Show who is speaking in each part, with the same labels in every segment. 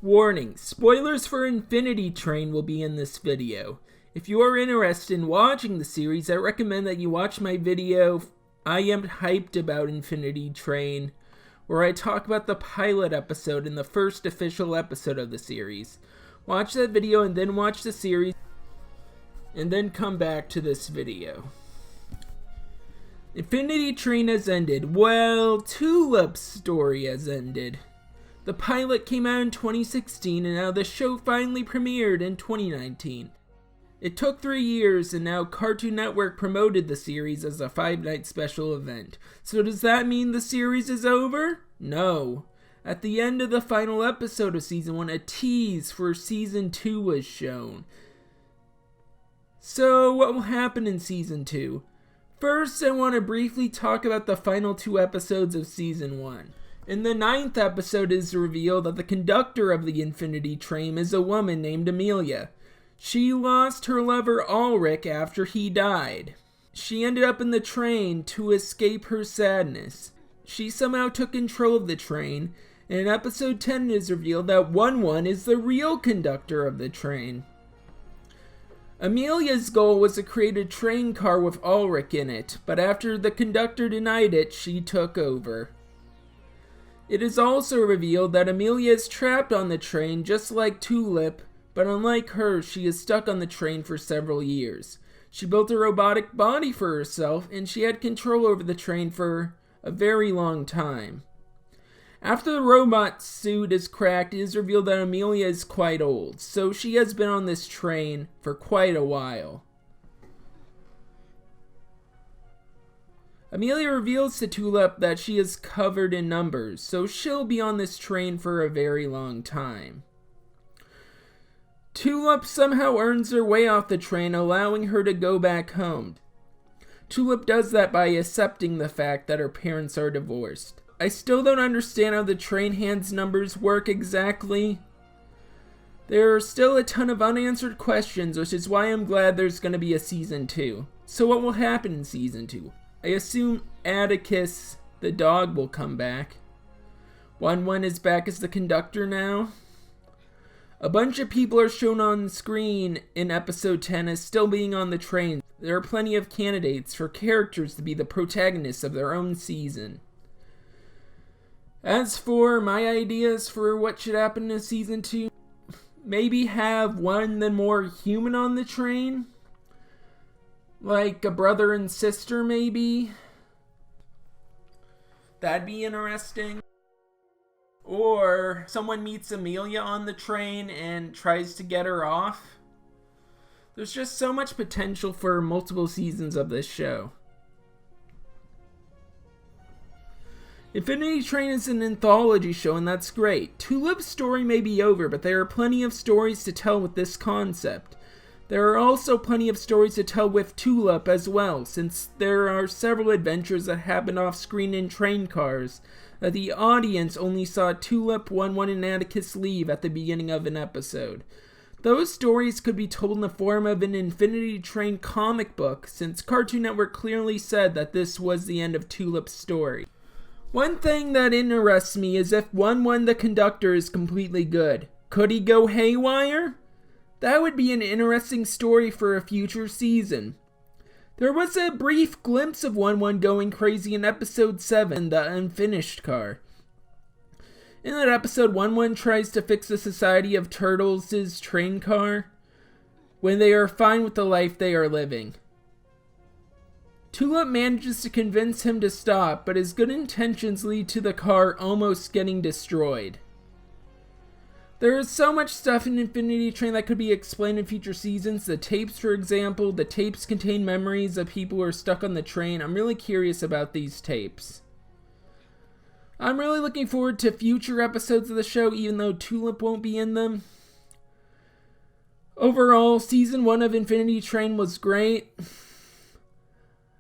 Speaker 1: Warning, spoilers for Infinity Train will be in this video. If you are interested in watching the series, I recommend that you watch my video, I Am Hyped About Infinity Train, where I talk about the pilot episode in the first official episode of the series. Watch that video and then watch the series, and then come back to this video. Infinity Train has ended. Well, Tulip's story has ended. The pilot came out in 2016, and now the show finally premiered in 2019. It took 3 years, and now Cartoon Network promoted the series as a 5-night special event. So does that mean the series is over? No. At the end of the final episode of Season 1, a tease for Season 2 was shown. So what will happen in Season 2? First, I want to briefly talk about the final 2 episodes of Season 1. In the 9th episode, it is revealed that the conductor of the Infinity Train is a woman named Amelia. She lost her lover Ulrich after he died. She ended up in the train to escape her sadness. She somehow took control of the train, and in episode 10 it is revealed that 1-1 is the real conductor of the train. Amelia's goal was to create a train car with Ulrich in it, but after the conductor denied it, she took over. It is also revealed that Amelia is trapped on the train just like Tulip, but unlike her, she is stuck on the train for several years. She built a robotic body for herself, and she had control over the train for a very long time. After the robot suit is cracked, it is revealed that Amelia is quite old, so she has been on this train for quite a while. Amelia reveals to Tulip that she is covered in numbers, so she'll be on this train for a very long time. Tulip somehow earns her way off the train, allowing her to go back home. Tulip does that by accepting the fact that her parents are divorced. I still don't understand how the train hands numbers work exactly. There are still a ton of unanswered questions, which is why I'm glad there's going to be a Season 2. So what will happen in Season 2? I assume Atticus, the dog, will come back. 1-1 is back as the conductor now. A bunch of people are shown on screen in episode 10 as still being on the train. There are plenty of candidates for characters to be the protagonists of their own season. As for my ideas for what should happen in Season 2, maybe have one then more human on the train. Like a brother and sister, maybe. That'd be interesting. Or someone meets Amelia on the train and tries to get her off. There's just so much potential for multiple seasons of this show. Infinity Train is an anthology show, and that's great. Tulip's story may be over, but there are plenty of stories to tell with this concept. There are also plenty of stories to tell with Tulip as well, since there are several adventures that happen off-screen in train cars that the audience only saw Tulip, 1-1, and Atticus leave at the beginning of an episode. Those stories could be told in the form of an Infinity Train comic book, since Cartoon Network clearly said that this was the end of Tulip's story. One thing that interests me is if 1-1 the conductor is completely good. Could he go haywire? That would be an interesting story for a future season. There was a brief glimpse of 1-1 going crazy in episode 7, the unfinished car. In that episode, 1-1 tries to fix the Society of Turtles' train car when they are fine with the life they are living. Tulip manages to convince him to stop, but his good intentions lead to the car almost getting destroyed. There is so much stuff in Infinity Train that could be explained in future seasons. The tapes, for example, the tapes contain memories of people who are stuck on the train. I'm really curious about these tapes. I'm really looking forward to future episodes of the show, even though Tulip won't be in them. Overall, Season 1 of Infinity Train was great.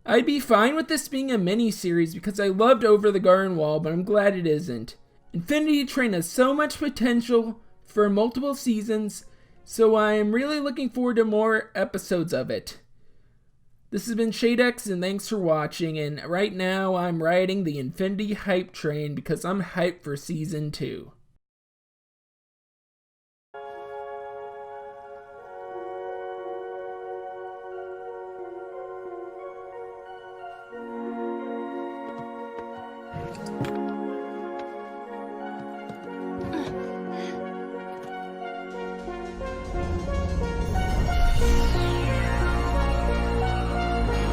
Speaker 1: I'd be fine with this being a mini-series because I loved Over the Garden Wall, but I'm glad it isn't. Infinity Train has so much potential for multiple seasons, so I am really looking forward to more episodes of it. This has been ShadeX, and thanks for watching, and right now I'm riding the Infinity Hype train because I'm hyped for Season 2.